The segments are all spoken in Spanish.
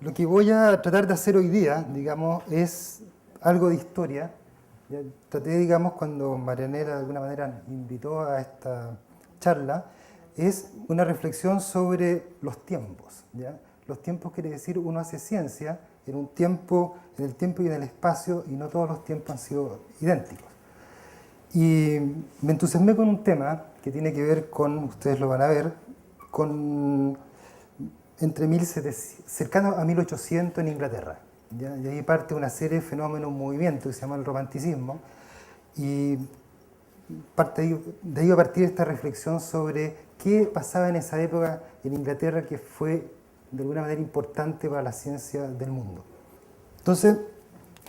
Lo que voy a tratar de hacer hoy día, digamos, es algo de historia. Ya traté, digamos, cuando Marianela de alguna manera me invitó a esta charla, es una reflexión sobre los tiempos. ¿Ya? Los tiempos quiere decir uno hace ciencia en un tiempo, en el tiempo y en el espacio, y no todos los tiempos han sido idénticos. Y me entusiasmé con un tema que tiene que ver con, ustedes lo van a ver, con entre 1700, cercano a 1800 en Inglaterra. ¿Ya? Y ahí parte una serie de fenómenos, un movimiento que se llama el romanticismo, y de ahí va a partir esta reflexión sobre qué pasaba en esa época en Inglaterra que fue de alguna manera importante para la ciencia del mundo. Entonces,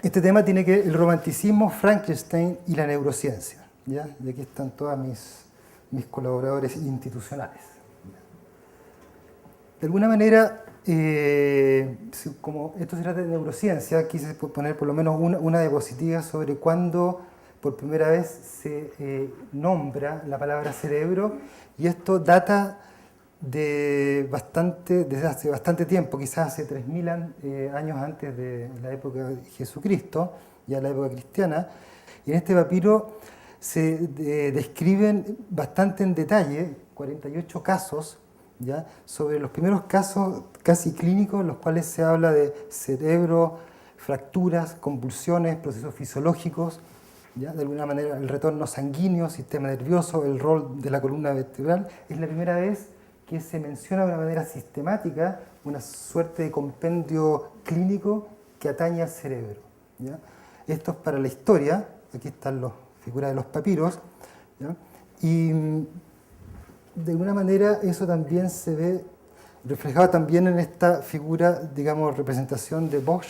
este tema tiene que ver el romanticismo, Frankenstein y la neurociencia. ¿Ya? Y aquí están todos mis colaboradores institucionales. De alguna manera, como esto se trata de neurociencia, quise poner por lo menos una diapositiva sobre cuándo por primera vez se nombra la palabra cerebro, y esto data desde hace bastante tiempo, quizás hace 3000 años antes de la época de Jesucristo, ya la época cristiana, y en este papiro se describen bastante en detalle 48 casos, ¿ya? Sobre los primeros casos casi clínicos en los cuales se habla de cerebro, fracturas, convulsiones, procesos fisiológicos, ¿ya? De alguna manera el retorno sanguíneo, sistema nervioso, el rol de la columna vertebral. Es la primera vez que se menciona de una manera sistemática una suerte de compendio clínico que atañe al cerebro, ¿ya? Esto es para la historia, aquí están las figuras de los papiros, ¿ya? Y de alguna manera eso también se ve reflejado también en esta figura, digamos, representación de Bosch,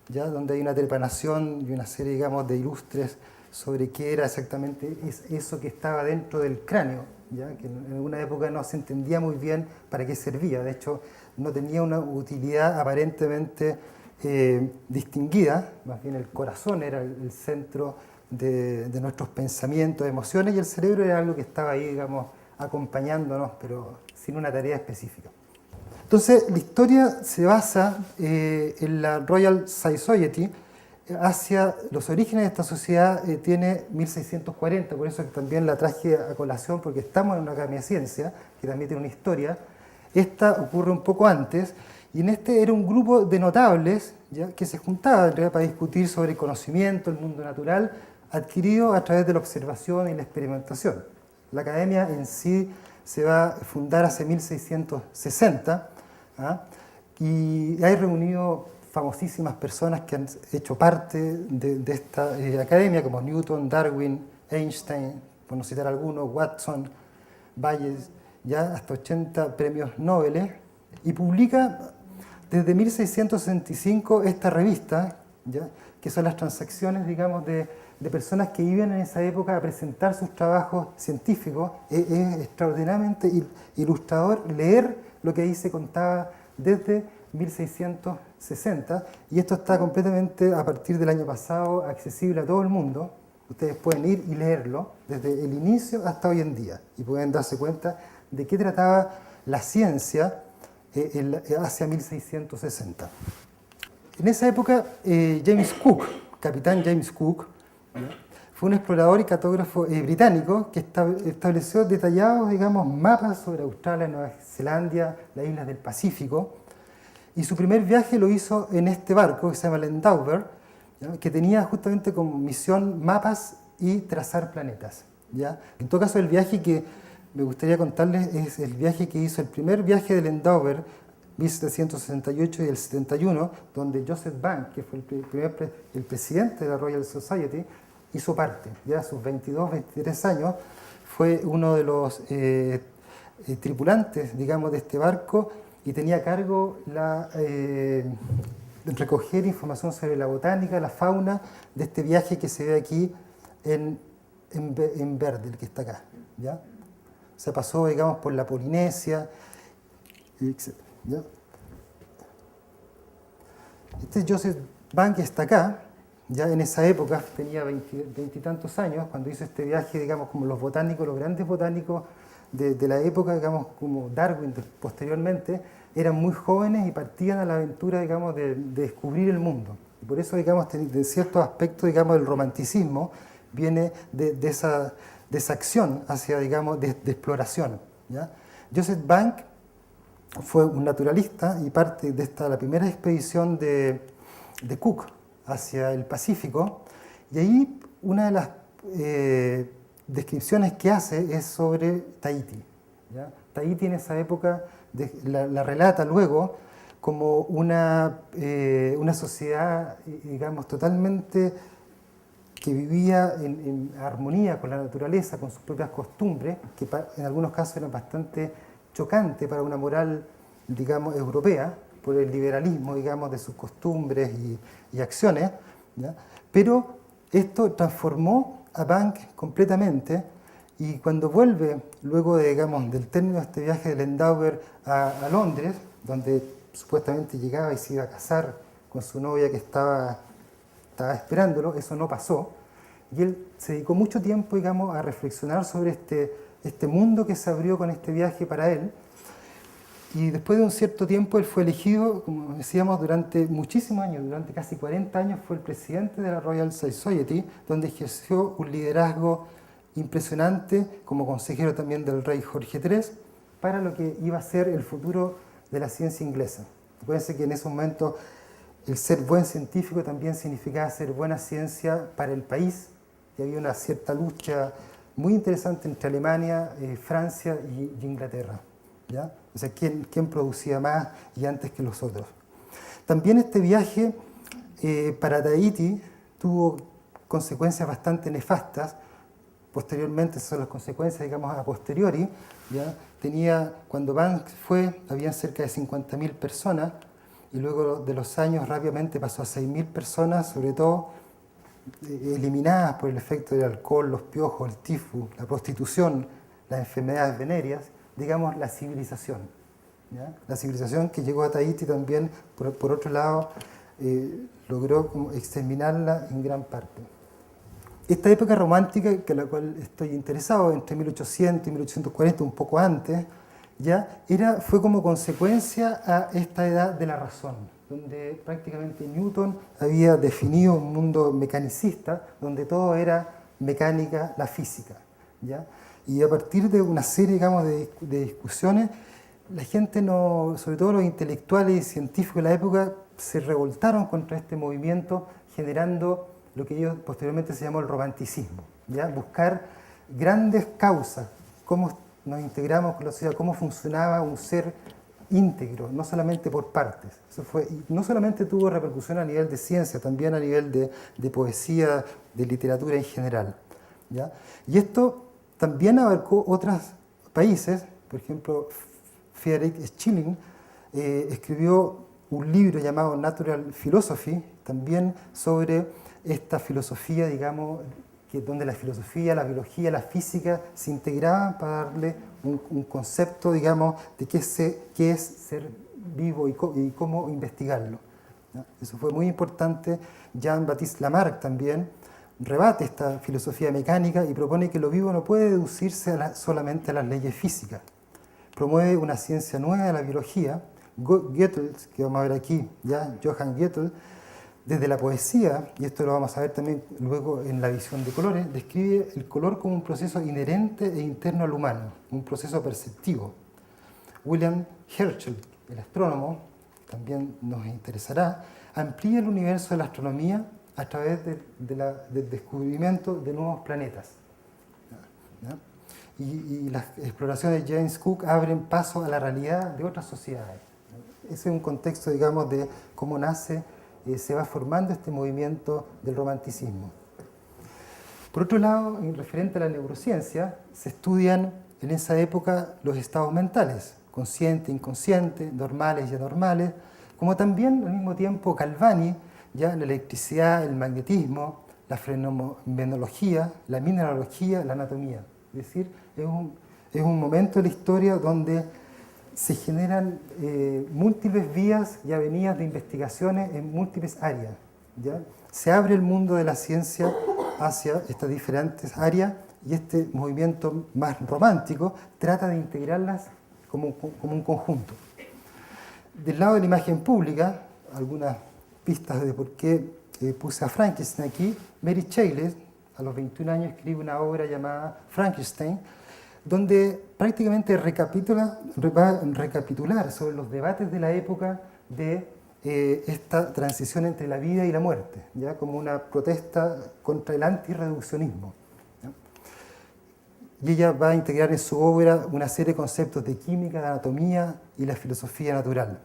¿ya? Donde hay una trepanación y una serie, digamos, de ilustres sobre qué era exactamente eso que estaba dentro del cráneo, ¿ya? Que en alguna época no se entendía muy bien para qué servía, de hecho no tenía una utilidad aparentemente distinguida, más bien el corazón era el centro de nuestros pensamientos, emociones, y el cerebro era algo que estaba ahí, digamos, acompañándonos, pero sin una tarea específica. Entonces, la historia se basa en la Royal Society. Hacia los orígenes de esta sociedad tiene 1640, por eso también la traje a colación, porque estamos en una academia de ciencia, que también tiene una historia. Esta ocurre un poco antes, y en este era un grupo de notables, ¿ya? Que se juntaba en realidad para discutir sobre el conocimiento, el mundo natural, adquirido a través de la observación y la experimentación. La academia en sí se va a fundar hace 1660, ¿ah? Y hay reunido famosísimas personas que han hecho parte de esta academia, como Newton, Darwin, Einstein, por no citar algunos, Watson, Bayes, ya hasta 80 premios Nobel, y publica desde 1665 esta revista, ¿ya? Que son las transacciones, digamos, de personas que vivían en esa época a presentar sus trabajos científicos. Es extraordinariamente ilustrador leer lo que ahí se contaba desde 1660, y esto está completamente a partir del año pasado accesible a todo el mundo. Ustedes pueden ir y leerlo desde el inicio hasta hoy en día y pueden darse cuenta de qué trataba la ciencia hacia 1660. En esa época, James Cook, capitán James Cook, ¿ya? Fue un explorador y cartógrafo británico que estableció detallados, digamos, mapas sobre Australia, Nueva Zelanda, las islas del Pacífico, y su primer viaje lo hizo en este barco que se llama el Endeavour, ¿ya? Que tenía justamente como misión mapas y trazar planetas, ¿ya? En todo caso, el viaje que me gustaría contarles es el viaje que hizo, el primer viaje del Endeavour, 1768 y el 71, donde Joseph Banks, que fue el presidente de la Royal Society, hizo parte. Ya a sus 22, 23 años, fue uno de los tripulantes, digamos, de este barco, y tenía a cargo recoger información sobre la botánica, la fauna de este viaje que se ve aquí en verde, el que está acá, ¿ya? Se pasó, digamos, por la Polinesia, etc. ¿Ya? Este Joseph Banks está acá, ya en esa época tenía 20 y tantos años, cuando hizo este viaje, digamos, como los botánicos, los grandes botánicos de la época, digamos, como Darwin posteriormente, eran muy jóvenes y partían a la aventura, digamos, de descubrir el mundo. Y por eso, digamos, de ciertos aspectos, digamos, del romanticismo viene de esa acción hacia, digamos, de exploración, ¿ya? Joseph Banks fue un naturalista y parte de la primera expedición de Cook hacia el Pacífico, y ahí una de las descripciones que hace es sobre Tahití, ¿ya? Tahití en esa época la relata luego como una sociedad, digamos, totalmente que vivía en armonía con la naturaleza, con sus propias costumbres, que en algunos casos eran bastante chocantes para una moral, digamos, europea, por el liberalismo, digamos, de sus costumbres y acciones, ¿ya? Pero esto transformó a Banks completamente, y cuando vuelve, luego de, digamos, del término de este viaje de Lendauer a Londres, donde supuestamente llegaba y se iba a casar con su novia que estaba esperándolo, eso no pasó, y él se dedicó mucho tiempo, digamos, a reflexionar sobre este mundo que se abrió con este viaje para él, y después de un cierto tiempo él fue elegido, como decíamos, durante muchísimos años, durante casi 40 años fue el presidente de la Royal Society, donde ejerció un liderazgo impresionante como consejero también del rey Jorge III para lo que iba a ser el futuro de la ciencia inglesa. Acuérdense que en ese momento el ser buen científico también significaba hacer buena ciencia para el país, y había una cierta lucha muy interesante entre Alemania, Francia y Inglaterra, ¿ya? O sea, ¿quién producía más y antes que los otros? También este viaje para Tahití tuvo consecuencias bastante nefastas. Posteriormente, esas son las consecuencias, digamos, a posteriori, ¿ya? Cuando Banks fue, había cerca de 50.000 personas, y luego de los años rápidamente pasó a 6.000 personas, sobre todo eliminadas por el efecto del alcohol, los piojos, el tifus, la prostitución, las enfermedades venéreas, digamos, la civilización, ¿ya? La civilización que llegó a Tahití también, por otro lado, logró como exterminarla en gran parte. Esta época romántica, que a la cual estoy interesado, entre 1800 y 1840, un poco antes, ya fue como consecuencia a esta edad de la razón, donde prácticamente Newton había definido un mundo mecanicista, donde todo era mecánica, la física, ¿ya? Y a partir de una serie, digamos, de discusiones, la gente, sobre todo los intelectuales y científicos de la época, se revoltaron contra este movimiento, generando lo que ellos posteriormente se llamó el romanticismo, ¿ya? Buscar grandes causas, cómo nos integramos con la sociedad, cómo funcionaba un ser íntegro, no solamente por partes. Y no solamente tuvo repercusión a nivel de ciencia, también a nivel de poesía, de literatura en general, ¿ya? Y esto también abarcó otros países. Por ejemplo, Friedrich Schilling escribió un libro llamado Natural Philosophy, también sobre esta filosofía, digamos, donde la filosofía, la biología, la física se integraban para darle un concepto, digamos, de qué es ser vivo y cómo investigarlo, ¿no? Eso fue muy importante. Jean-Baptiste Lamarck también rebate esta filosofía mecánica y propone que lo vivo no puede deducirse solamente a las leyes físicas. Promueve una ciencia nueva de la biología. Goethals, que vamos a ver aquí, ¿ya? Johann Goethals, desde la poesía, y esto lo vamos a ver también luego en la visión de colores, describe el color como un proceso inherente e interno al humano, un proceso perceptivo. William Herschel, el astrónomo, también nos interesará, amplía el universo de la astronomía a través del descubrimiento de nuevos planetas, ¿ya? Y las exploraciones de James Cook abren paso a la realidad de otras sociedades. Ese es un contexto, digamos, de cómo se va formando este movimiento del romanticismo. Por otro lado, en referente a la neurociencia, se estudian en esa época los estados mentales, consciente, inconsciente, normales y anormales, como también al mismo tiempo Galvani, ya la electricidad, el magnetismo, la fenomenología, la mineralogía, la anatomía. Es decir, es un momento de la historia donde se generan múltiples vías y avenidas de investigaciones en múltiples áreas, ¿ya? Se abre el mundo de la ciencia hacia estas diferentes áreas y este movimiento más romántico trata de integrarlas como un conjunto. Del lado de la imagen pública, algunas pistas de por qué puse a Frankenstein aquí. Mary Shelley, a los 21 años, escribe una obra llamada Frankenstein, donde prácticamente va a recapitular sobre los debates de la época de esta transición entre la vida y la muerte, ¿ya? Como una protesta contra el antirreduccionismo. Y ella va a integrar en su obra una serie de conceptos de química, de anatomía y la filosofía natural.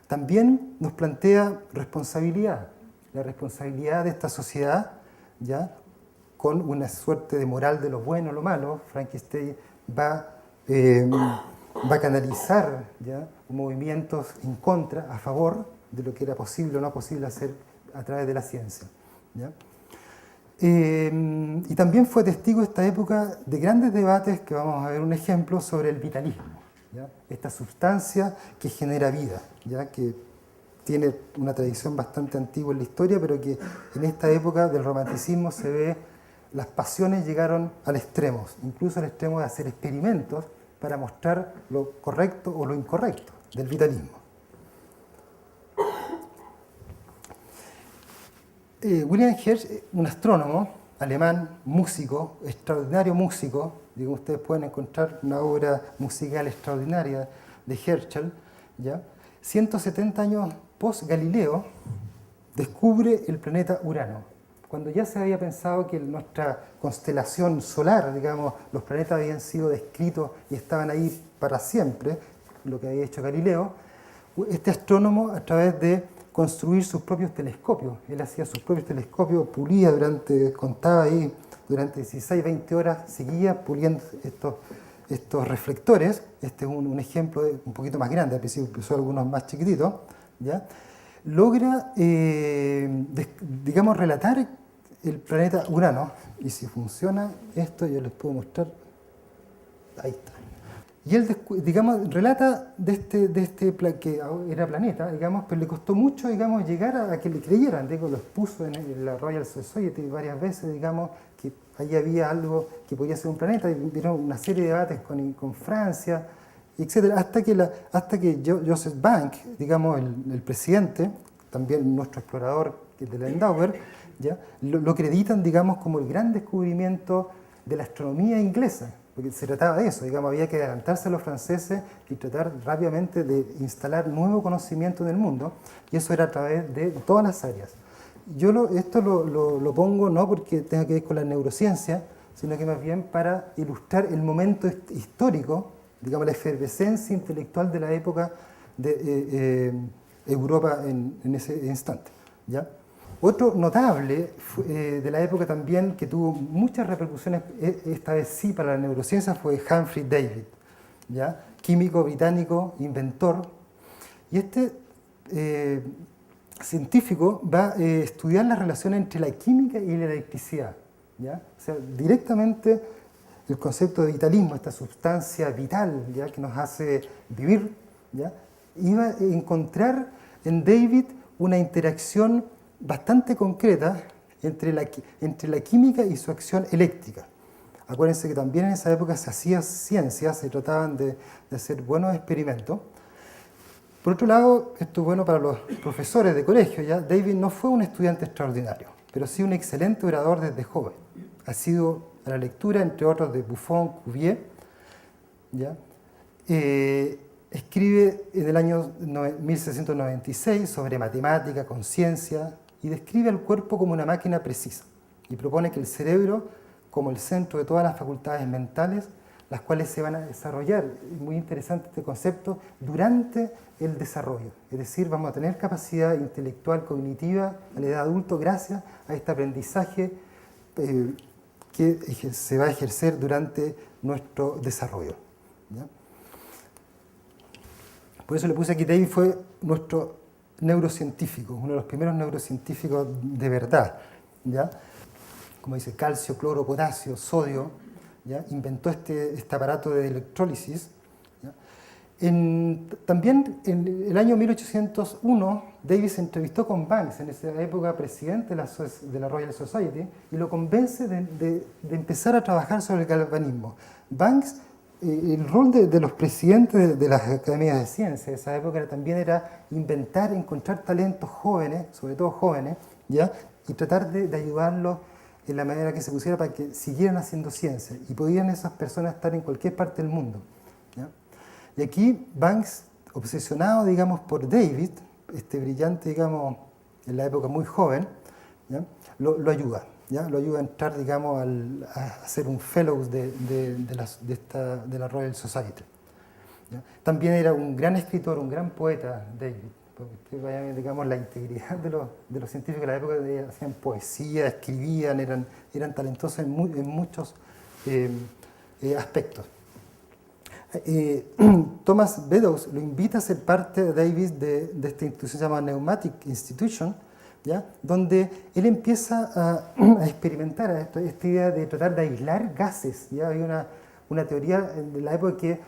También nos plantea responsabilidad, la responsabilidad de esta sociedad, ¿ya? Con una suerte de moral de lo bueno o lo malo. Frankenstein va a canalizar, ¿ya? Movimientos en contra, a favor de lo que era posible o no posible hacer a través de la ciencia, ¿ya? Y también fue testigo esta época de grandes debates, que vamos a ver un ejemplo, sobre el vitalismo, ¿ya? Esta sustancia que genera vida, ¿ya? Que tiene una tradición bastante antigua en la historia, pero que en esta época del romanticismo se ve, las pasiones llegaron al extremo, incluso al extremo de hacer experimentos para mostrar lo correcto o lo incorrecto del vitalismo. William Hersch, un astrónomo alemán, músico, extraordinario músico, digo, ustedes pueden encontrar una obra musical extraordinaria de Herschel, ¿ya? 170 años post-Galileo, descubre el planeta Urano. Cuando ya se había pensado que nuestra constelación solar, digamos, los planetas habían sido descritos y estaban ahí para siempre, lo que había hecho Galileo, este astrónomo, a través de construir sus propios telescopios, él hacía sus propios telescopios, pulía contaba ahí, durante 16, 20 horas, seguía puliendo estos reflectores. Este es un ejemplo un poquito más grande, al principio empezó algunos más chiquititos, ¿ya? Logra, digamos, relatar el planeta Urano, y si funciona esto, yo les puedo mostrar, ahí está. Y él, digamos, relata de este que era planeta, digamos, pero le costó mucho, digamos, llegar a que le creyeran. Digo, lo expuso en la Royal Society varias veces, digamos, que ahí había algo que podía ser un planeta, y vieron una serie de debates con Francia, etc. Hasta que Joseph Bank, digamos, el presidente, también nuestro explorador, que es de Landauer, ¿ya? Lo acreditan, digamos, como el gran descubrimiento de la astronomía inglesa. Porque se trataba de eso, digamos, había que adelantarse a los franceses y tratar rápidamente de instalar nuevo conocimiento en el mundo, y eso era a través de todas las áreas. Esto lo pongo no porque tenga que ver con la neurociencia, sino que más bien para ilustrar el momento histórico, digamos, la efervescencia intelectual de la época de Europa en ese instante, ¿ya? Otro notable de la época también, que tuvo muchas repercusiones, esta vez sí para la neurociencia, fue Humphrey Davy, ¿ya? Químico británico, inventor. Y este científico va a estudiar la relación entre la química y la electricidad, ¿ya? O sea, directamente el concepto de vitalismo, esta sustancia vital, ¿ya? Que nos hace vivir, ¿ya? Iba a encontrar en David una interacción bastante concreta entre la química y su acción eléctrica. Acuérdense que también en esa época se hacía ciencia, se trataban de hacer buenos experimentos. Por otro lado, esto es bueno para los profesores de colegio, ¿ya? David no fue un estudiante extraordinario, pero sí un excelente orador desde joven. Ha sido a la lectura, entre otros, de Buffon, Cuvier, ¿ya? Escribe en el año 1696 sobre matemática, conciencia, y describe al cuerpo como una máquina precisa, y propone que el cerebro como el centro de todas las facultades mentales, las cuales se van a desarrollar, muy interesante este concepto, durante el desarrollo. Es decir, vamos a tener capacidad intelectual, cognitiva a la edad adulta gracias a este aprendizaje que se va a ejercer durante nuestro desarrollo, ¿ya? Por eso le puse aquí, David fue nuestro neurocientífico, uno de los primeros neurocientíficos de verdad, ¿ya? Como dice, calcio, cloro, potasio, sodio, ¿ya? Inventó este aparato de electrólisis, ¿ya? También en el año 1801, Davis se entrevistó con Banks, en esa época presidente de la Royal Society, y lo convence de empezar a trabajar sobre el galvanismo. Banks, el rol de los presidentes de las academias de ciencia de esa época también era inventar, encontrar talentos jóvenes, sobre todo jóvenes, ¿ya? Y tratar de ayudarlos en la manera que se pusiera para que siguieran haciendo ciencia, y podían esas personas estar en cualquier parte del mundo, ¿ya? Y aquí Banks, obsesionado, digamos, por David, este brillante, digamos, en la época muy joven, ¿ya? Lo ayuda, ¿ya? Lo ayuda a entrar, digamos, a ser un fellow de la Royal Society, ¿ya? También era un gran escritor, un gran poeta, David, porque vaya, digamos, la integridad de los científicos de la época, hacían poesía, escribían, eran talentosos en muchos aspectos. Thomas Beddoes lo invita a ser parte de Davis de esta institución llamada Pneumatic Institution, ¿ya? Donde él empieza a experimentar esta idea de tratar de aislar gases, ¿ya? Había una teoría de la época que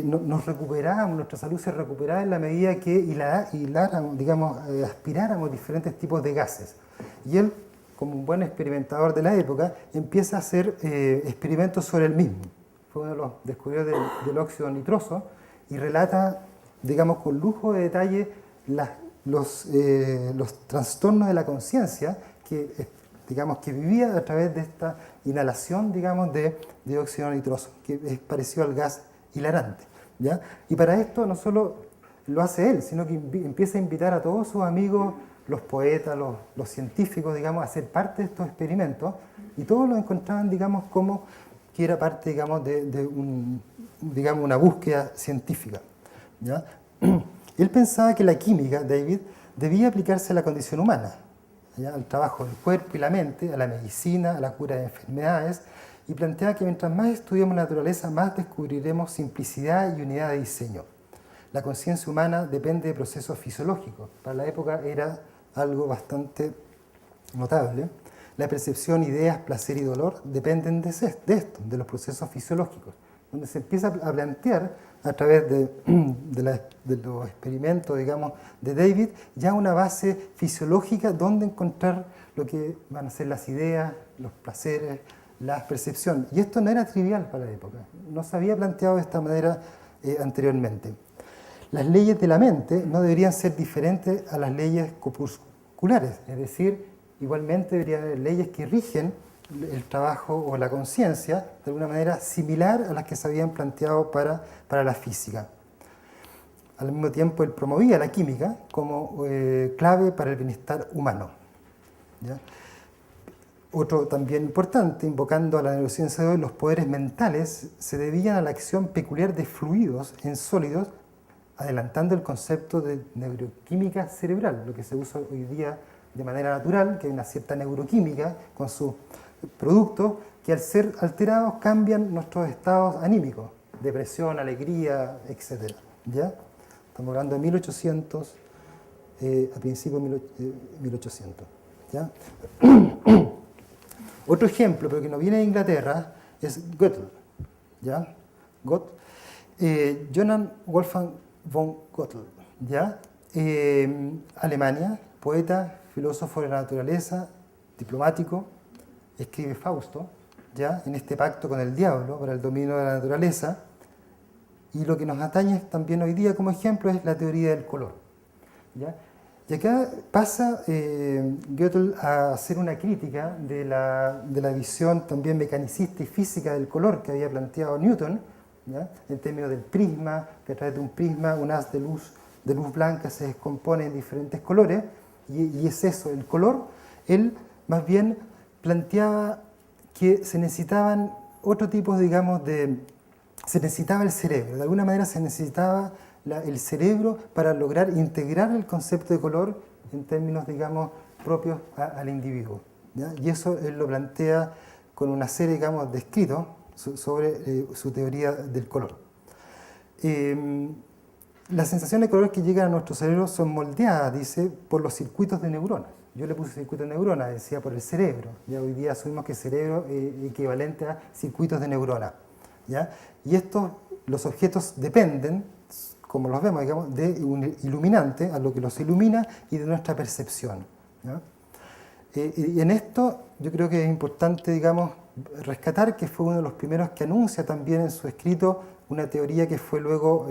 nos recuperábamos, nuestra salud se recuperaba en la medida que hiláramos, digamos, aspiráramos diferentes tipos de gases. Y él, como un buen experimentador de la época, empieza a hacer experimentos sobre el mismo. Fue uno de los descubridores del óxido nitroso y relata, digamos, con lujo de detalle los trastornos de la conciencia digamos, que vivía a través de esta inhalación, digamos, de óxido nitroso, que es parecido al gas hilarante, ¿ya? Y para esto no solo lo hace él, sino que empieza a invitar a todos sus amigos, los poetas, los científicos, digamos, a ser parte de estos experimentos, y todos lo encontraban, digamos, como que era parte, digamos, digamos, una búsqueda científica, ¿ya? Él pensaba que la química, David, debía aplicarse a la condición humana, ¿ya? Al trabajo del cuerpo y la mente, a la medicina, a la cura de enfermedades, y planteaba que mientras más estudiamos la naturaleza, más descubriremos simplicidad y unidad de diseño. La conciencia humana depende de procesos fisiológicos. Para la época era algo bastante notable. La percepción, ideas, placer y dolor dependen de esto, de los procesos fisiológicos, donde se empieza a plantear a través de los experimentos, digamos, de David, ya una base fisiológica donde encontrar lo que van a ser las ideas, los placeres, la percepción. Y esto no era trivial para la época, no se había planteado de esta manera anteriormente. Las leyes de la mente no deberían ser diferentes a las leyes corpusculares, es decir, igualmente deberían haber leyes que rigen el trabajo o la conciencia de alguna manera similar a las que se habían planteado para la física. Al mismo tiempo, él promovía la química como clave para el bienestar humano, ¿ya? Otro también importante, invocando a la neurociencia de hoy, los poderes mentales se debían a la acción peculiar de fluidos en sólidos, adelantando el concepto de neuroquímica cerebral, lo que se usa hoy día de manera natural, que hay una cierta neuroquímica con sus productos que al ser alterados cambian nuestros estados anímicos, depresión, alegría, etc. ¿Ya? Estamos hablando de 1800, a principios de 1800. ¿Ya? Otro ejemplo, pero que no viene de Inglaterra, es Gödel. ¿Ya? Johann Wolfgang von Gödel, ¿ya? Alemania, poeta, filósofo de la naturaleza, diplomático, escribe Fausto, ¿ya? En este pacto con el diablo para el dominio de la naturaleza. Y lo que nos atañe también hoy día como ejemplo es la teoría del color, ¿ya? Y acá pasa Gödel a hacer una crítica de la visión también mecanicista y física del color que había planteado Newton, ¿ya? En términos del prisma, que a través de un prisma, un haz de luz blanca se descompone en diferentes colores, y es eso, el color. Él más bien planteaba que se necesitaban otro tipo, digamos, se necesitaba el cerebro, de alguna manera se necesitaba el cerebro para lograr integrar el concepto de color en términos, digamos, propios al individuo, ¿ya? Y eso él lo plantea con una serie, digamos, de escritos sobre su teoría del color. Las sensaciones de color que llegan a nuestro cerebro son moldeadas, dice, por los circuitos de neuronas. Yo le puse circuitos de neuronas, decía por el cerebro. Ya hoy día asumimos que el cerebro es equivalente a circuitos de neuronas, ¿ya? Y los objetos dependen, como los vemos, digamos, de un iluminante, a lo que los ilumina y de nuestra percepción, ¿ya? Y en esto yo creo que es importante, digamos, rescatar que fue uno de los primeros que anuncia también en su escrito una teoría que fue luego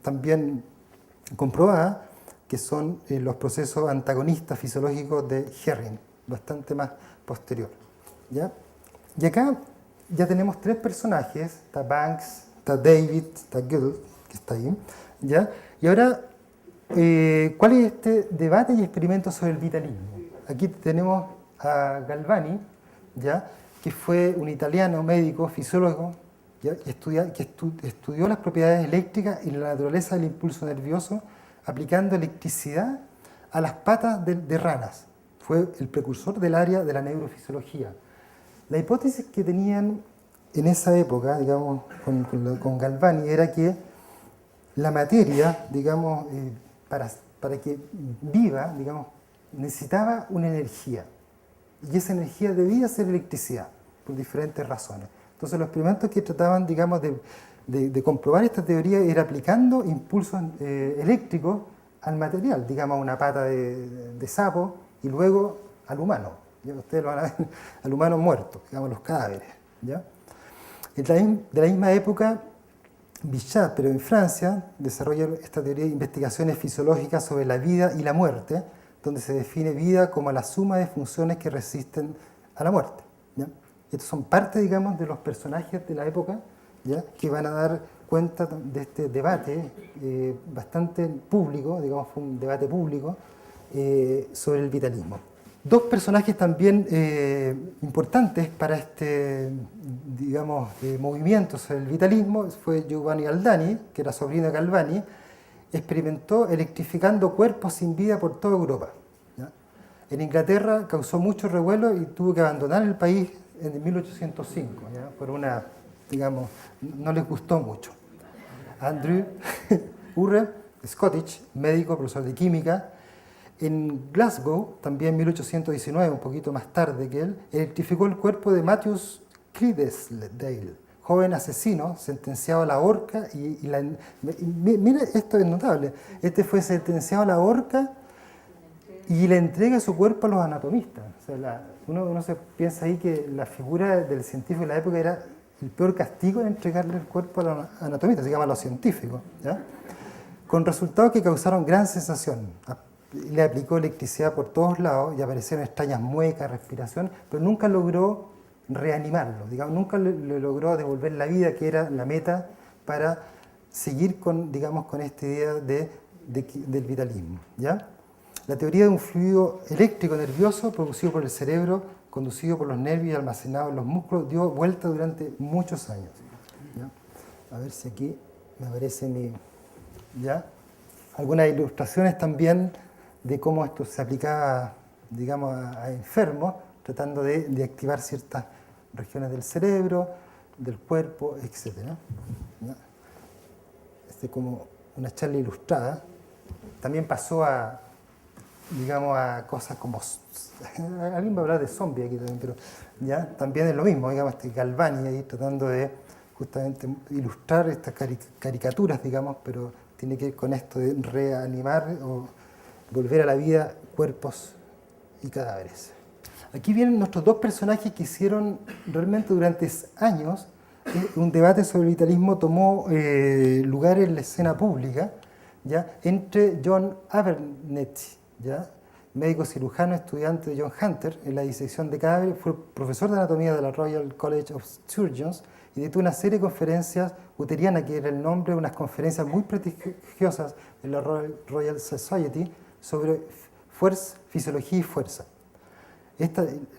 también comprobada, que son los procesos antagonistas fisiológicos de Herring, bastante más posterior, ¿ya? Y acá ya tenemos tres personajes, está Banks, está David, está Gill, que está ahí, ¿ya? Y ahora, ¿cuál es este debate y experimento sobre el vitalismo? Aquí tenemos a Galvani, ¿ya? Que fue un italiano médico, fisiólogo, ¿ya? Que estudió las propiedades eléctricas y la naturaleza del impulso nervioso aplicando electricidad a las patas de ranas. Fue el precursor del área de la neurofisiología. La hipótesis que tenían en esa época, digamos, con Galvani, era que la materia, digamos, para que viva, digamos, necesitaba una energía. Y esa energía debía ser electricidad, por diferentes razones. Entonces los experimentos que trataban, digamos, de comprobar esta teoría era aplicando impulsos eléctricos al material, digamos, a una pata de sapo y luego al humano. ¿Ya? Ustedes lo van a ver, al humano muerto, digamos, los cadáveres, ¿ya? De la misma época, Bichat, pero en Francia, desarrolla esta teoría de investigaciones fisiológicas sobre la vida y la muerte, donde se define vida como la suma de funciones que resisten a la muerte, ¿ya? Estos son parte, digamos, de los personajes de la época, ¿ya? Que van a dar cuenta de este debate bastante público, digamos, fue un debate público sobre el vitalismo. Dos personajes también importantes para este, digamos, movimiento sobre el vitalismo fue Giovanni Aldani, que era sobrino de Galvani, experimentó electrificando cuerpos sin vida por toda Europa, ¿ya? En Inglaterra causó mucho revuelo y tuvo que abandonar el país en 1805, ¿ya? Por una, digamos, no les gustó mucho. Andrew Urre, Scottish, médico, profesor de química, en Glasgow, también en 1819, un poquito más tarde que él, electrificó el cuerpo de Matthews Clydesdale, joven asesino sentenciado a la horca. Mira, esto es notable, este fue sentenciado a la horca y le entrega su cuerpo a los anatomistas. O sea, uno se piensa ahí que la figura del científico de la época era el peor castigo de entregarle el cuerpo a los anatomistas, se llama a los científicos, ¿ya? Con resultados que causaron gran sensación. Le aplicó electricidad por todos lados y aparecieron extrañas muecas, respiración, pero nunca logró reanimarlo, digamos, nunca le logró devolver la vida, que era la meta para seguir con, digamos, con esta idea del vitalismo, ¿ya? La teoría de un fluido eléctrico nervioso producido por el cerebro, conducido por los nervios y almacenado en los músculos, dio vuelta durante muchos años, ¿ya? A ver si aquí me aparece ¿ya? Algunas ilustraciones también de cómo esto se aplicaba, digamos, a enfermos, tratando de activar ciertas regiones del cerebro, del cuerpo, etc. ¿Ya? Este es como una charla ilustrada. También pasó a, digamos, a cosas como... Alguien va a hablar de zombies aquí también, pero ¿ya? También es lo mismo, digamos, Galvani ahí tratando de justamente ilustrar estas caricaturas, digamos, pero tiene que ver con esto de reanimar o volver a la vida cuerpos y cadáveres. Aquí vienen nuestros dos personajes que hicieron realmente durante años un debate sobre el vitalismo tomó lugar en la escena pública, ¿ya? Entre John Abernethy, ¿ya? Médico cirujano, estudiante de John Hunter en la disección de cadáveres, fue profesor de anatomía de la Royal College of Surgeons y dictó una serie de conferencias uterianas, que era el nombre de unas conferencias muy prestigiosas en la Royal Society sobre fuerza, fisiología y fuerza.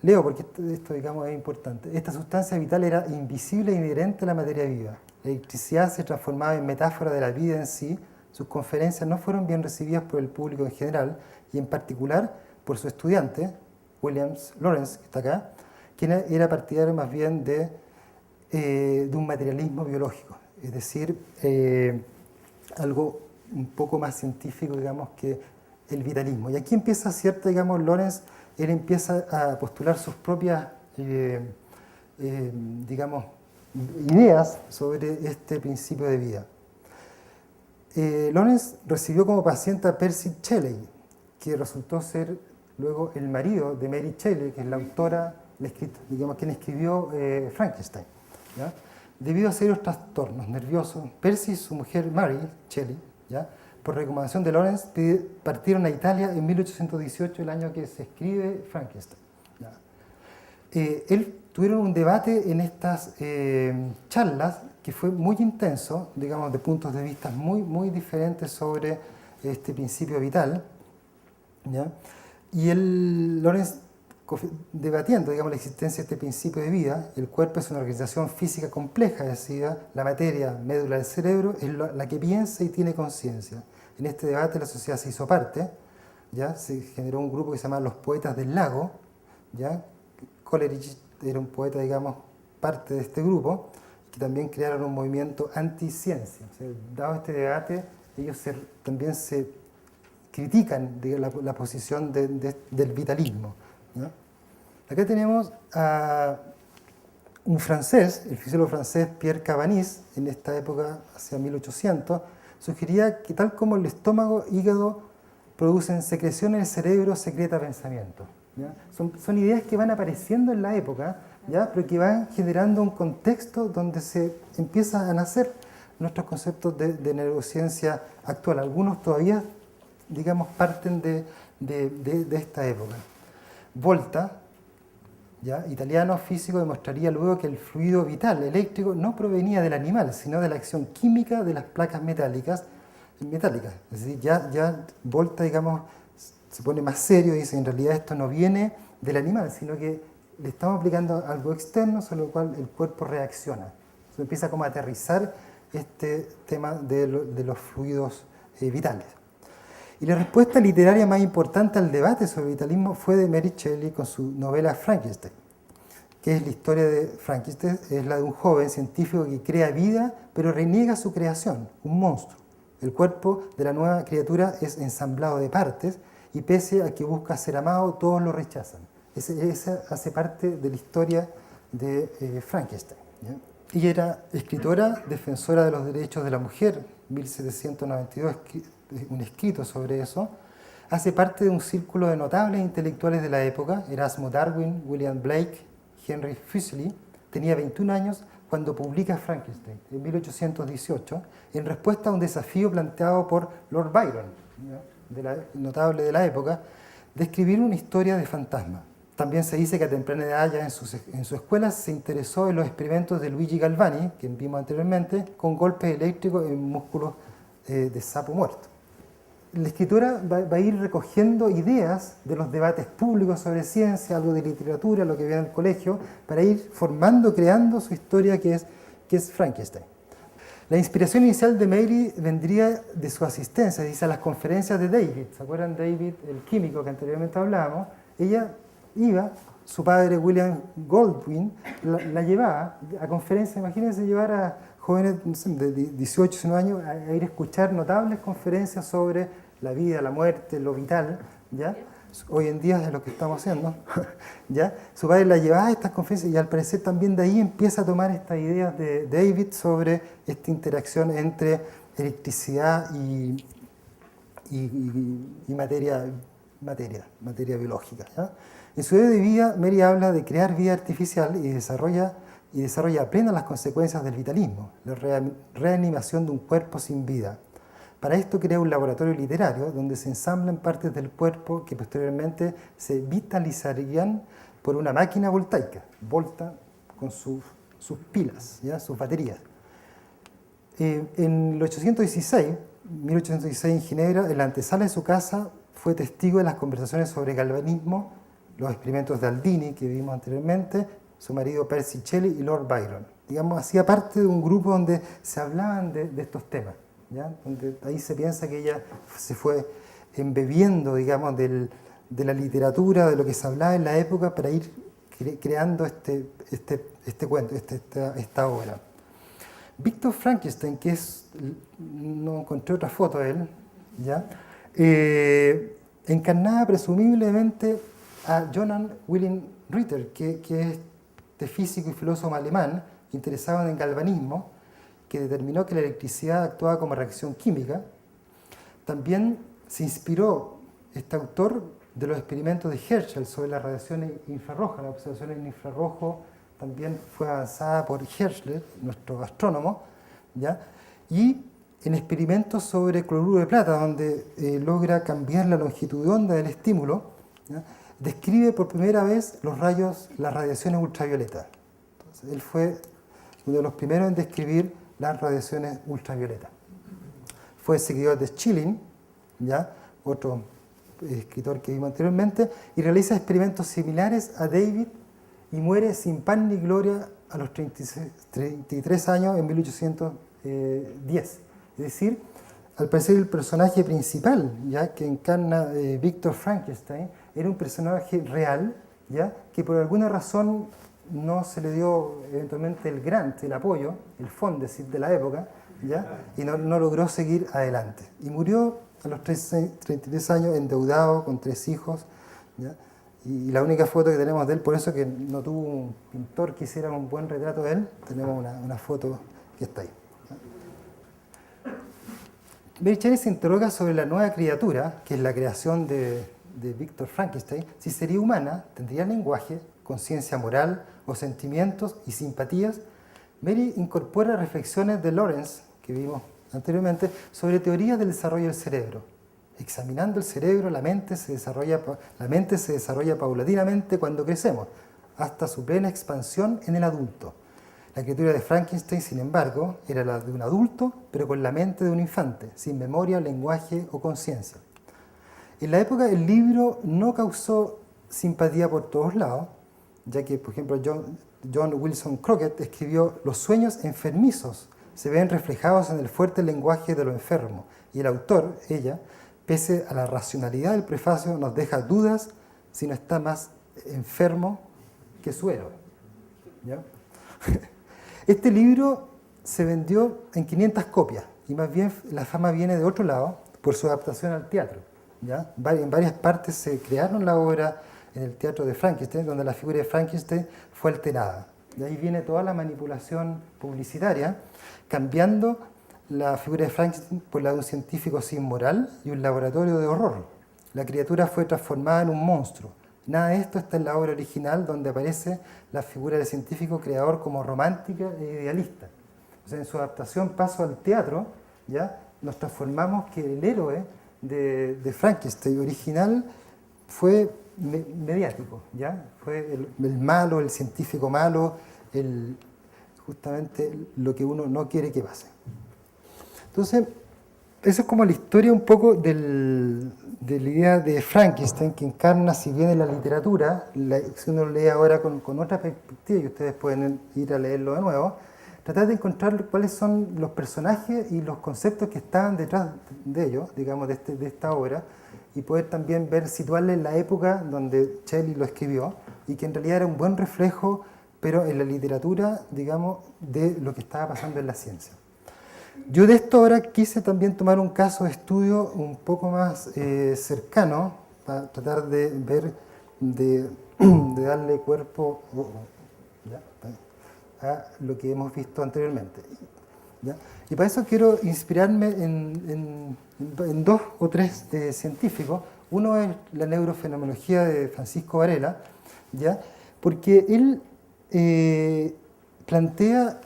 Leo porque esto, digamos, es importante. Esta sustancia vital era invisible e inherente a la materia viva. La electricidad se transformaba en metáfora de la vida en sí. Sus conferencias no fueron bien recibidas por el público en general y en particular por su estudiante, William Lawrence, que está acá, quien era partidario más bien de un materialismo biológico, es decir, algo un poco más científico, digamos, que el vitalismo. Y aquí empieza cierta, digamos, Lawrence, él empieza a postular sus propias, digamos, ideas sobre este principio de vida. Lawrence recibió como paciente a Percy Shelley, que resultó ser luego el marido de Mary Shelley, que es la autora, digamos, quien escribió Frankenstein, ¿ya? Debido a serios trastornos nerviosos, Percy y su mujer Mary Shelley, ¿ya?, por recomendación de Lawrence, partieron a Italia en 1818, el año que se escribe Frankenstein, ¿ya? Tuvieron un debate en estas charlas que fue muy intenso, digamos, de puntos de vista muy, muy diferentes sobre este principio vital, ¿ya? Y Lawrence, debatiendo, digamos, la existencia de este principio de vida, el cuerpo es una organización física compleja, decía, la materia, médula del cerebro, es la que piensa y tiene conciencia. En este debate la sociedad se hizo parte, ¿ya? Se generó un grupo que se llama los Poetas del Lago, ¿ya? Coleridge era un poeta, digamos, parte de este grupo, que también crearon un movimiento anti-ciencia. O sea, dado este debate, ellos también se critican la posición del vitalismo, ¿no? Acá tenemos a un francés, el fisiólogo francés Pierre Cabanis, en esta época, hacia 1800, sugería que tal como el estómago, hígado producen secreción en el cerebro, secreta pensamiento, ¿ya? Son ideas que van apareciendo en la época, ¿ya?, pero que van generando un contexto donde se empieza a nacer nuestros conceptos de neurociencia actual. Algunos todavía, digamos, parten de esta época. Volta, ¿ya?, italiano físico, demostraría luego que el fluido vital eléctrico no provenía del animal, sino de la acción química de las placas metálicas. Es decir, ya Volta, digamos, se pone más serio y dice, en realidad esto no viene del animal, sino que le estamos aplicando algo externo, sobre lo cual el cuerpo reacciona. Se empieza como a aterrizar este tema de los fluidos vitales. Y la respuesta literaria más importante al debate sobre el vitalismo fue de Mary Shelley con su novela Frankenstein, que es la historia de Frankenstein, es la de un joven científico que crea vida, pero reniega su creación, un monstruo. El cuerpo de la nueva criatura es ensamblado de partes y pese a que busca ser amado, todos lo rechazan. Esa hace parte de la historia de Frankenstein, ¿ya? Ella era escritora, defensora de los derechos de la mujer, 1792, un escrito sobre eso. Hace parte de un círculo de notables intelectuales de la época, Erasmo Darwin, William Blake, Henry Fuseli. Tenía 21 años cuando publica Frankenstein, en 1818, en respuesta a un desafío planteado por Lord Byron, ¿ya?, notable de la época, de escribir una historia de fantasmas. También se dice que a temprana edad, ya en su escuela, se interesó en los experimentos de Luigi Galvani, que vimos anteriormente, con golpes eléctricos en músculos de sapo muerto. La escritora va a ir recogiendo ideas de los debates públicos sobre ciencia, algo de literatura, lo que ve en el colegio, para ir formando, creando su historia que es Frankenstein. La inspiración inicial de Mary vendría de su asistencia, dice, a las conferencias de David. ¿Se acuerdan David, el químico que anteriormente hablábamos? Ella iba, su padre William Goldwyn la llevaba a conferencias. Imagínense llevar a jóvenes de 18, 19 años a ir a escuchar notables conferencias sobre la vida, la muerte, lo vital, ¿ya? Hoy en día es lo que estamos haciendo, ¿ya? Su padre la llevaba a estas conferencias y al parecer también de ahí empieza a tomar estas ideas de David sobre esta interacción entre electricidad y materia biológica, ¿ya? En su idea de vida, Mary habla de crear vida artificial y desarrolla plena las consecuencias del vitalismo, la reanimación de un cuerpo sin vida. Para esto crea un laboratorio literario donde se ensamblan partes del cuerpo que posteriormente se vitalizarían por una máquina voltaica, Volta, con sus pilas, ¿ya?, sus baterías. En 1816 en Ginebra, en la antesala de su casa, fue testigo de las conversaciones sobre galvanismo, los experimentos de Aldini, que vimos anteriormente, su marido Percy Shelley y Lord Byron. Digamos, hacía parte de un grupo donde se hablaban de estos temas, ¿ya? Donde ahí se piensa que ella se fue embebiendo, digamos, de la literatura, de lo que se hablaba en la época, para ir creando este cuento, esta obra. Victor Frankenstein, no encontré otra foto de él, ¿ya?, encarnaba presumiblemente a Johann Wilhelm Ritter, que es este físico y filósofo alemán interesado en el galvanismo, que determinó que la electricidad actuaba como reacción química. También se inspiró este autor de los experimentos de Herschel sobre las radiaciones infrarrojas. La observación en infrarrojo también fue avanzada por Herschel, nuestro astrónomo, ¿ya? Y en experimentos sobre cloruro de plata, donde logra cambiar la longitud de onda del estímulo, ¿ya? Describe por primera vez las radiaciones ultravioletas. Entonces, él fue uno de los primeros en describir las radiaciones ultravioletas. Fue seguidor de Schilling, ¿ya? Otro escritor que vimos anteriormente, y realiza experimentos similares a David y muere sin pan ni gloria a los 33 años en 1810. Es decir, al parecer el personaje principal, ya que encarna Víctor Frankenstein, era un personaje real, ya que por alguna razón no se le dio eventualmente el grant, el apoyo, el fondesit de la época, ¿ya? Y no logró seguir adelante. Y murió a los 33 años endeudado con 3 hijos, ¿ya? Y la única foto que tenemos de él, por eso que no tuvo un pintor que hiciera un buen retrato de él, tenemos una foto que está ahí. Mary Shelley se interroga sobre la nueva criatura, que es la creación de Víctor Frankenstein, si sería humana, tendría lenguaje, conciencia moral o sentimientos y simpatías. Mary incorpora reflexiones de Lawrence, que vimos anteriormente, sobre teorías del desarrollo del cerebro. Examinando el cerebro, la mente se desarrolla paulatinamente cuando crecemos, hasta su plena expansión en el adulto. La criatura de Frankenstein, sin embargo, era la de un adulto, pero con la mente de un infante, sin memoria, lenguaje o conciencia. En la época, el libro no causó simpatía por todos lados, ya que, por ejemplo, John Wilson Crockett escribió: los sueños enfermizos se ven reflejados en el fuerte lenguaje de lo enfermo, y el autor, ella, pese a la racionalidad del prefacio, nos deja dudas si no está más enfermo que su héroe. ¿Ya? Este libro se vendió en 500 copias, y más bien la fama viene de otro lado, por su adaptación al teatro. ¿Ya? En varias partes se crearon la obra en el teatro de Frankenstein, donde la figura de Frankenstein fue alterada. De ahí viene toda la manipulación publicitaria, cambiando la figura de Frankenstein por la de un científico sin moral y un laboratorio de horror. La criatura fue transformada en un monstruo. Nada de esto está en la obra original, donde aparece la figura del científico creador como romántica e idealista. O sea, en su adaptación Paso al teatro, ¿ya? Nos transformamos que el héroe de Frankenstein original fue mediático, ¿ya? Fue el malo, el científico malo, justamente lo que uno no quiere que pase. Entonces, eso es como la historia un poco de la idea de Frankenstein, que encarna, si bien en la literatura, si uno lo lee ahora con otra perspectiva, y ustedes pueden ir a leerlo de nuevo, tratar de encontrar cuáles son los personajes y los conceptos que estaban detrás de ellos, digamos, de esta obra, y poder también situarle en la época donde Shelley lo escribió, y que en realidad era un buen reflejo, pero en la literatura, digamos, de lo que estaba pasando en la ciencia. Yo de esto ahora quise también tomar un caso de estudio un poco más cercano, para tratar de ver, de darle cuerpo a lo que hemos visto anteriormente. ¿Ya? Y para eso quiero inspirarme en 2 o 3 científicos. Uno es la neurofenomenología de Francisco Varela, ¿ya? Porque él plantea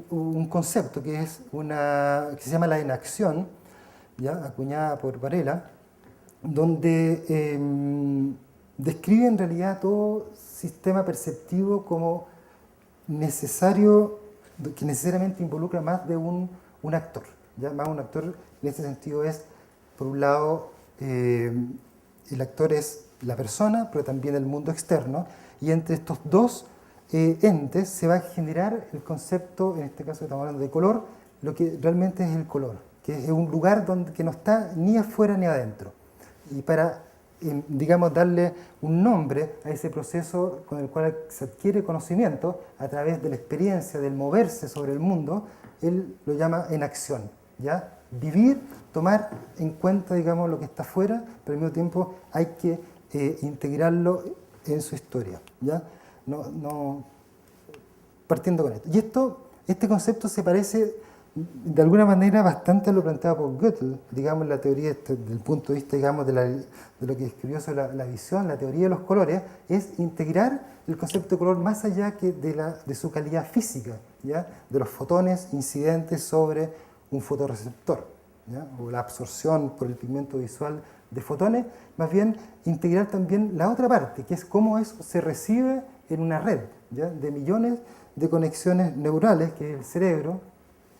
un concepto que se llama la enacción, ¿ya? Acuñada por Varela, donde describe en realidad todo sistema perceptivo como necesario, que necesariamente involucra más de un actor. ¿Ya? Más un actor en este sentido es, por un lado, el actor es la persona, pero también el mundo externo, y entre estos dos entes se va a generar el concepto, en este caso estamos hablando de color, lo que realmente es el color, que es un lugar que no está ni afuera ni adentro. Y para, digamos, darle un nombre a ese proceso con el cual se adquiere conocimiento a través de la experiencia, del moverse sobre el mundo, él lo llama enacción, ¿ya? Vivir, tomar en cuenta, digamos, lo que está afuera, pero al mismo tiempo hay que integrarlo en su historia, ¿ya? No, partiendo con esto. Y este concepto se parece de alguna manera bastante lo planteado por Goethe, digamos, la teoría del punto de vista, digamos, de lo que escribió sobre la visión, la teoría de los colores, es integrar el concepto de color más allá que de su calidad física, ¿ya? De los fotones incidentes sobre un fotorreceptor, ¿ya? O la absorción por el pigmento visual de fotones, más bien integrar también la otra parte, que es cómo eso se recibe en una red, ¿ya? De millones de conexiones neurales, que es el cerebro,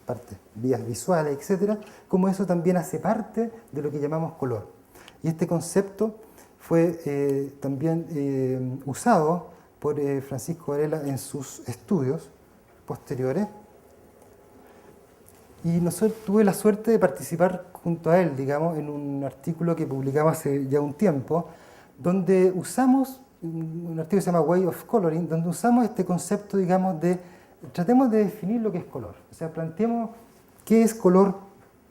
parte, vías visuales, etcétera, como eso también hace parte de lo que llamamos color. Y este concepto fue también usado por Francisco Varela en sus estudios posteriores. Y tuve la suerte de participar junto a él, digamos, en un artículo que publicamos hace ya un tiempo, donde usamos, un artículo que se llama Way of Coloring, donde usamos este concepto, digamos, tratemos de definir lo que es color. O sea, planteemos qué es color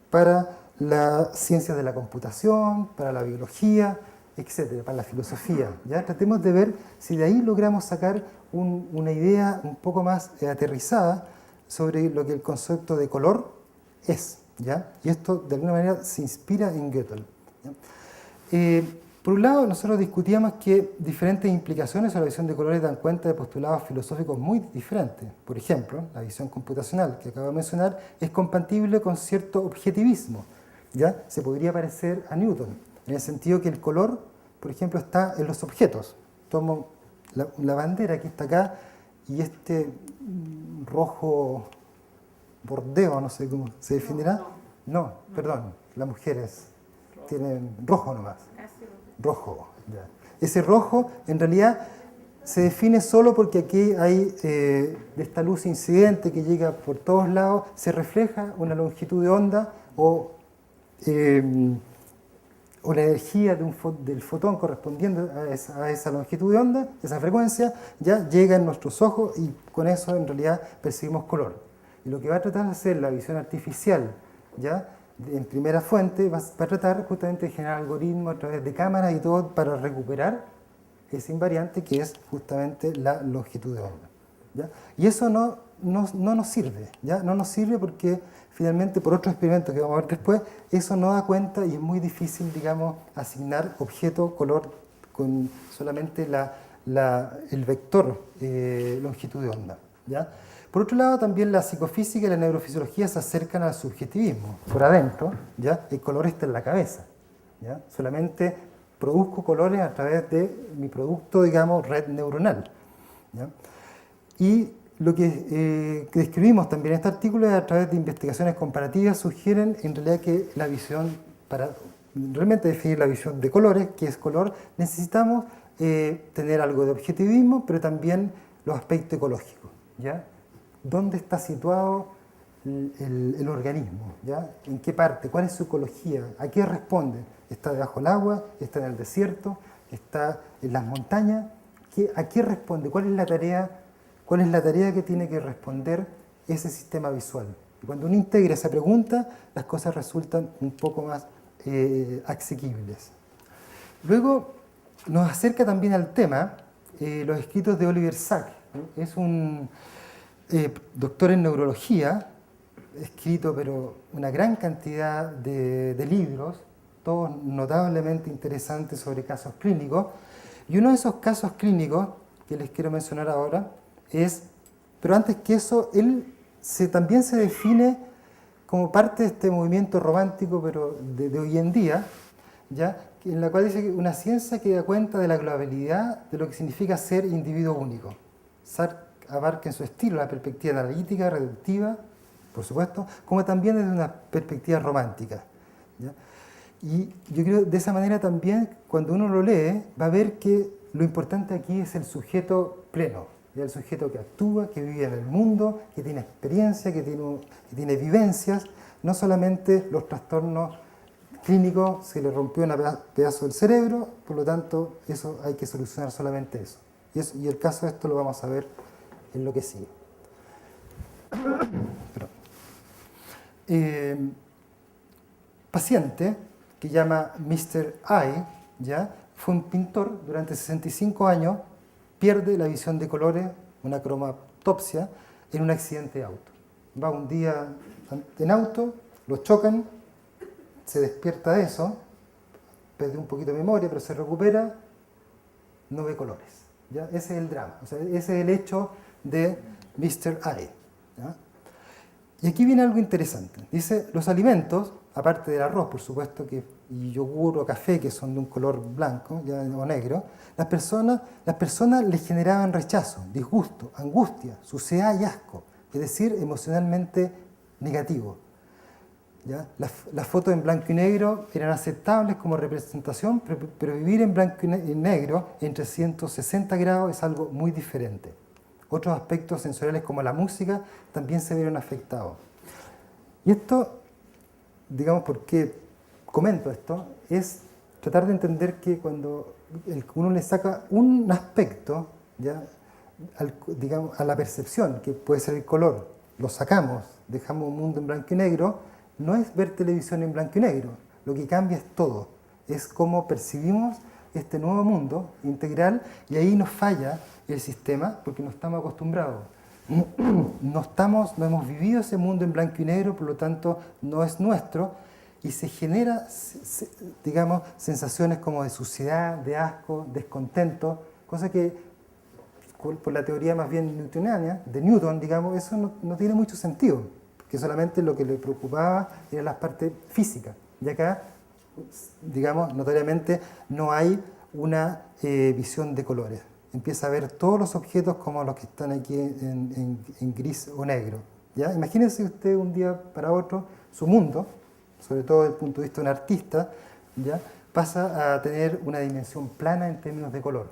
para las ciencias de la computación, para la biología, etcétera, para la filosofía. ¿Ya? Tratemos de ver si de ahí logramos sacar una idea un poco más aterrizada sobre lo que el concepto de color es. ¿Ya? Y esto de alguna manera se inspira en Goethe. Por un lado, nosotros discutíamos que diferentes implicaciones sobre la visión de colores dan cuenta de postulados filosóficos muy diferentes. Por ejemplo, la visión computacional que acabo de mencionar es compatible con cierto objetivismo. ¿Ya? Se podría parecer a Newton, en el sentido que el color, por ejemplo, está en los objetos. Tomo la bandera que está acá y este rojo bordeo, no sé cómo se definirá. No, perdón, las mujeres tienen rojo nomás. Rojo, ya. Ese rojo en realidad se define solo porque aquí hay de esta luz incidente que llega por todos lados, se refleja una longitud de onda o la energía del fotón correspondiente a esa longitud de onda, esa frecuencia, ya llega en nuestros ojos y con eso en realidad percibimos color. Y lo que va a tratar de hacer la visión artificial, ¿ya? En primera fuente, va a tratar justamente de generar algoritmos a través de cámaras y todo para recuperar ese invariante que es justamente la longitud de onda. ¿Ya? Y eso no nos sirve, ¿ya? No nos sirve porque finalmente por otros experimentos que vamos a ver después, eso no da cuenta y es muy difícil, digamos, asignar objeto, color con solamente el vector longitud de onda. ¿Ya? Por otro lado, también la psicofísica y la neurofisiología se acercan al subjetivismo. Por adentro, ¿ya? El color está en la cabeza. ¿Ya? Solamente produzco colores a través de mi producto, digamos, red neuronal. ¿Ya? Y lo que describimos también en este artículo es a través de investigaciones comparativas sugieren en realidad que la visión, para realmente definir la visión de colores, qué es color, necesitamos tener algo de objetivismo, pero también los aspectos ecológicos. ¿Ya? ¿Dónde está situado el organismo? ¿Ya? ¿En qué parte? ¿Cuál es su ecología? ¿A qué responde? ¿Está debajo del agua? ¿Está en el desierto? ¿Está en las montañas? ¿A qué responde? ¿Cuál es la tarea? ¿Cuál es la tarea que tiene que responder ese sistema visual? Y cuando uno integra esa pregunta, las cosas resultan un poco más asequibles. Luego nos acerca también al tema los escritos de Oliver Sacks. Es un doctor en neurología, escrito pero una gran cantidad de libros, todos notablemente interesantes sobre casos clínicos. Y uno de esos casos clínicos que les quiero mencionar ahora pero antes que eso, él también se define como parte de este movimiento romántico, pero de hoy en día, ¿ya? En la cual dice que una ciencia que da cuenta de la globalidad de lo que significa ser individuo único. Sartre abarca en su estilo la perspectiva analítica, reductiva, por supuesto, como también desde una perspectiva romántica. ¿Ya? Y yo creo de esa manera también, cuando uno lo lee, va a ver que lo importante aquí es el sujeto pleno. El sujeto que actúa, que vive en el mundo, que tiene experiencia, que tiene vivencias, no solamente los trastornos clínicos, se le rompió un pedazo del cerebro, por lo tanto, eso hay que solucionar solamente eso. Y el caso de esto lo vamos a ver en lo que sigue. Paciente que llama Mr. I, ¿ya? Fue un pintor durante 65 años, pierde la visión de colores, una cromatopsia, en un accidente de auto. va un día en auto, lo chocan, se despierta de eso, pierde un poquito de memoria, pero se recupera, no ve colores. ¿Ya? Ese es el drama, o sea, ese es el hecho de Mr. Eye. ¿Ya? Y aquí viene algo interesante. Dice, los alimentos, aparte del arroz, por supuesto, y yogur o café, que son de un color blanco ¿ya? O negro, las personas les generaban rechazo, disgusto, angustia, suciedad y asco, es decir, emocionalmente negativo. ¿Ya? Las fotos en blanco y negro eran aceptables como representación, pero vivir en blanco y negro en 360 grados es algo muy diferente. Otros aspectos sensoriales como la música también se vieron afectados. Y esto, digamos, ¿por qué comento esto? Es tratar de entender que cuando uno le saca un aspecto, ¿ya? Digamos, a la percepción, que puede ser el color, lo sacamos, dejamos un mundo en blanco y negro, no es ver televisión en blanco y negro, lo que cambia es todo, es cómo percibimos este nuevo mundo integral y ahí nos falla el sistema porque no estamos acostumbrados. No hemos vivido ese mundo en blanco y negro, por lo tanto no es nuestro y se genera, digamos, sensaciones como de suciedad, de asco, descontento, cosa que por la teoría más bien newtoniana, de Newton, digamos, eso no tiene mucho sentido, porque solamente lo que le preocupaba era la parte física. Y acá, digamos, notoriamente no hay una visión de colores. Empieza a ver todos los objetos como los que están aquí en gris o negro. ¿Ya? Imagínense usted un día para otro, su mundo, sobre todo desde el punto de vista de un artista, ¿ya? Pasa a tener una dimensión plana en términos de color.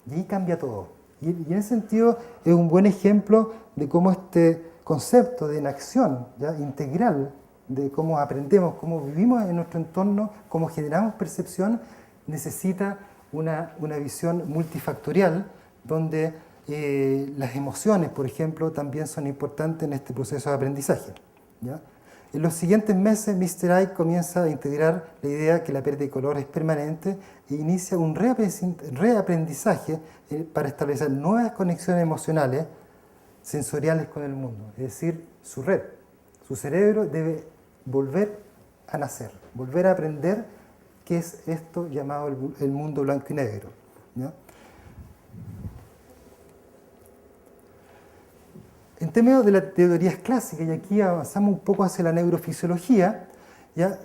Y ahí cambia todo. Y en ese sentido es un buen ejemplo de cómo este concepto de inacción ¿ya? Integral, de cómo aprendemos, cómo vivimos en nuestro entorno, cómo generamos percepción, necesita una visión multifactorial donde las emociones, por ejemplo, también son importantes en este proceso de aprendizaje. ¿Ya? En los siguientes meses, Mr. Eye comienza a integrar la idea que la pérdida de color es permanente e inicia un reaprendizaje para establecer nuevas conexiones emocionales sensoriales con el mundo. Es decir, su red, su cerebro debe volver a nacer, volver a aprender qué es esto llamado el mundo blanco y negro. ¿Ya? En términos de las teorías clásicas, y aquí avanzamos un poco hacia la neurofisiología, ¿ya?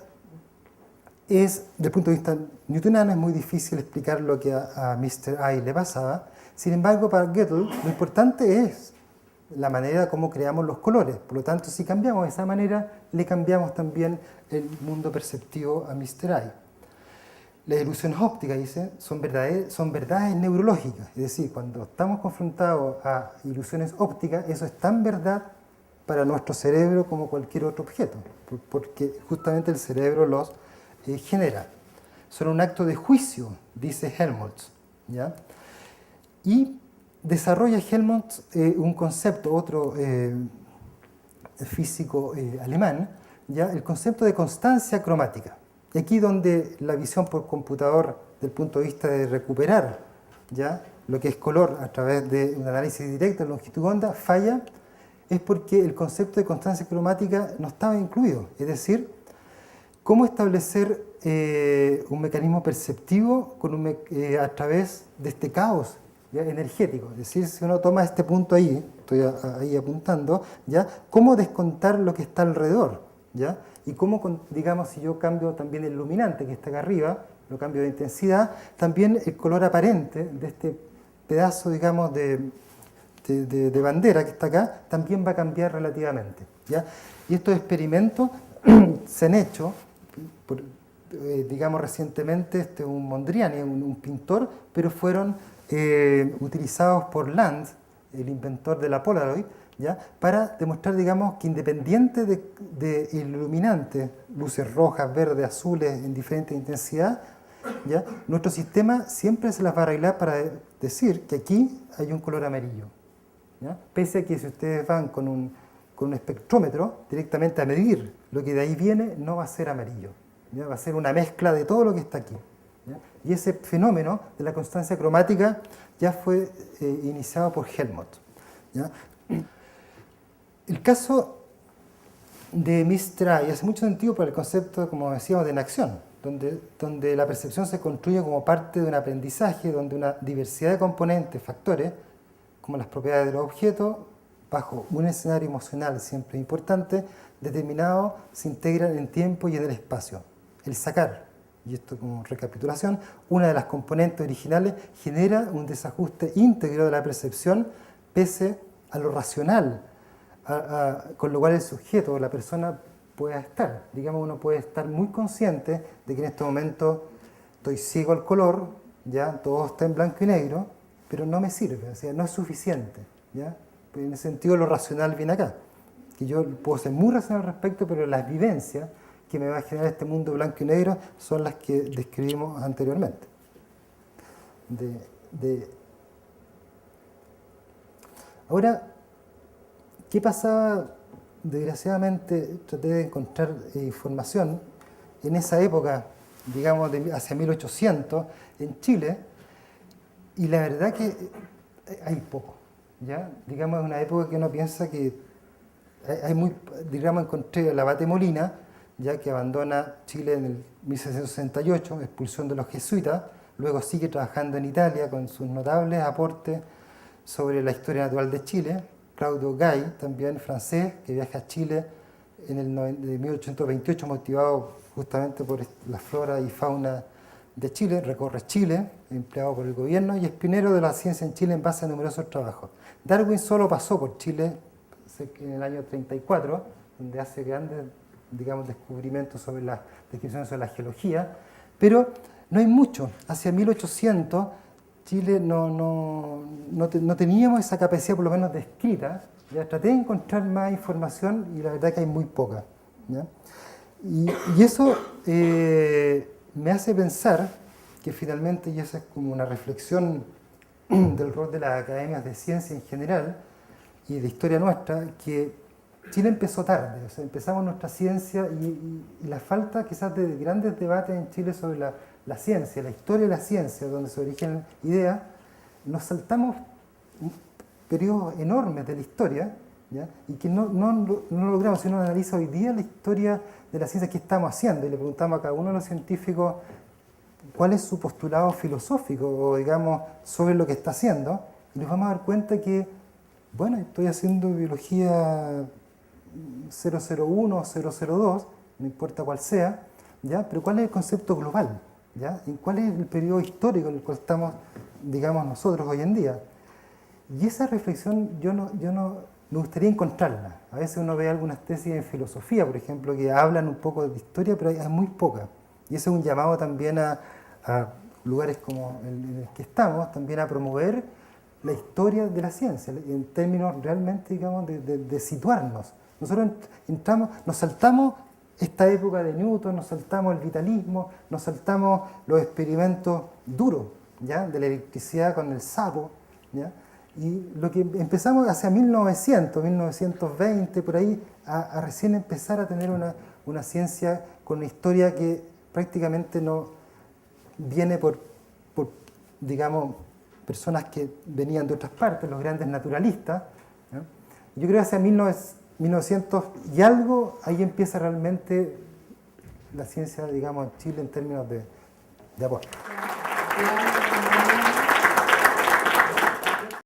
Desde el punto de vista newtoniano es muy difícil explicar lo que a Mr. Eye le pasaba. Sin embargo, para Gödel lo importante es la manera como creamos los colores. Por lo tanto, si cambiamos de esa manera, le cambiamos también el mundo perceptivo a Mr. Eye. Las ilusiones ópticas, dice, son verdades neurológicas. Es decir, cuando estamos confrontados a ilusiones ópticas, eso es tan verdad para nuestro cerebro como cualquier otro objeto, porque justamente el cerebro los genera. Son un acto de juicio, dice Helmholtz. ¿Ya? Y desarrolla Helmholtz un concepto, otro físico alemán, ¿ya? El concepto de constancia cromática. Y aquí donde la visión por computador, del punto de vista de recuperar ¿ya? Lo que es color a través de un análisis directo de longitud de onda, falla, es porque el concepto de constancia cromática no estaba incluido. Es decir, cómo establecer un mecanismo perceptivo a través de este caos ¿ya? Energético. Es decir, si uno toma este punto ahí, estoy ahí apuntando, ¿ya? Cómo descontar lo que está alrededor, ¿ya? Y cómo, digamos, si yo cambio también el luminante que está acá arriba, lo cambio de intensidad, también el color aparente de este pedazo, digamos, de bandera que está acá, también va a cambiar relativamente, ¿ya? Y estos experimentos se han hecho, digamos, recientemente, un Mondrian, un pintor, pero fueron utilizados por Land, el inventor de la Polaroid, ¿ya? Para demostrar, digamos, que independiente de iluminantes, luces rojas, verdes, azules, en diferente intensidad, ¿ya? Nuestro sistema siempre se las va a arreglar para decir que aquí hay un color amarillo, ¿ya? Pese a que si ustedes van con un espectrómetro directamente a medir lo que de ahí viene, no va a ser amarillo, ¿ya? Va a ser una mezcla de todo lo que está aquí, ¿ya? Y ese fenómeno de la constancia cromática ya fue iniciado por Helmholtz, ¿ya? El caso de Mistral, y hace mucho sentido para el concepto, como decíamos, de enacción, donde la percepción se construye como parte de un aprendizaje, donde una diversidad de componentes, factores, como las propiedades de los objetos, bajo un escenario emocional siempre importante, determinado, se integran en tiempo y en el espacio. El sacar, y esto como recapitulación, una de las componentes originales genera un desajuste íntegro de la percepción pese a lo racional, con lo cual el sujeto o la persona pueda estar. Digamos, uno puede estar muy consciente de que en este momento estoy ciego al color, ¿ya? Todo está en blanco y negro, pero no me sirve, o sea, no es suficiente, ¿ya? En ese sentido lo racional viene acá, que yo puedo ser muy racional al respecto, pero las vivencias que me va a generar este mundo blanco y negro son las que describimos anteriormente. Ahora, ¿qué pasaba? Desgraciadamente traté de encontrar información en esa época, digamos hacia 1800, en Chile, y la verdad que hay poco, ¿ya? Digamos, es una época que uno piensa que hay muy, digamos, encontré a la Abate Molina, ya que abandona Chile en el 1668, expulsión de los jesuitas, luego sigue trabajando en Italia con sus notables aportes sobre la historia natural de Chile. Claudio Gay, también francés, que viaja a Chile en el 1828, motivado justamente por la flora y fauna de Chile, recorre Chile, empleado por el gobierno, y es pionero de la ciencia en Chile en base a numerosos trabajos. Darwin solo pasó por Chile en el año 34, donde hace grandes, digamos, descubrimientos sobre las descripciones sobre la geología, pero no hay mucho. Hacia 1800 Chile no teníamos esa capacidad, por lo menos descrita. Ya traté de encontrar más información y la verdad que hay muy poca, ¿ya? Y eso me hace pensar que finalmente, y esa es como una reflexión del rol de las academias de ciencia en general y de historia nuestra, que Chile empezó tarde, o sea, empezamos nuestra ciencia y la falta quizás de grandes debates en Chile sobre la ciencia, la historia de la ciencia, donde se originan ideas, nos saltamos periodos enormes de la historia, ¿ya? Y que no logramos. Si uno analiza hoy día la historia de la ciencia, ¿qué estamos haciendo? Y le preguntamos a cada uno de los científicos cuál es su postulado filosófico, o digamos, sobre lo que está haciendo, y nos vamos a dar cuenta que, bueno, estoy haciendo biología 001 o 002, no importa cuál sea, ¿ya? Pero ¿cuál es el concepto global? ¿Ya? ¿Y cuál es el periodo histórico en el cual estamos, digamos, nosotros hoy en día? Y esa reflexión me gustaría encontrarla. A veces uno ve algunas tesis en filosofía, por ejemplo, que hablan un poco de historia, pero hay muy poca. Y ese es un llamado también a lugares como en el que estamos, también a promover la historia de la ciencia, en términos realmente, digamos, de situarnos. Nosotros nos saltamos esta época de Newton, nos saltamos el vitalismo, nos saltamos los experimentos duros, ¿ya? De la electricidad con el sapo, ¿ya? Y lo que empezamos hacia 1900, 1920, por ahí, a recién empezar a tener una ciencia con una historia que prácticamente no viene por digamos, personas que venían de otras partes, los grandes naturalistas, ¿ya? Yo creo que hacia 1900 y algo, ahí empieza realmente la ciencia, digamos, en Chile en términos de aporte.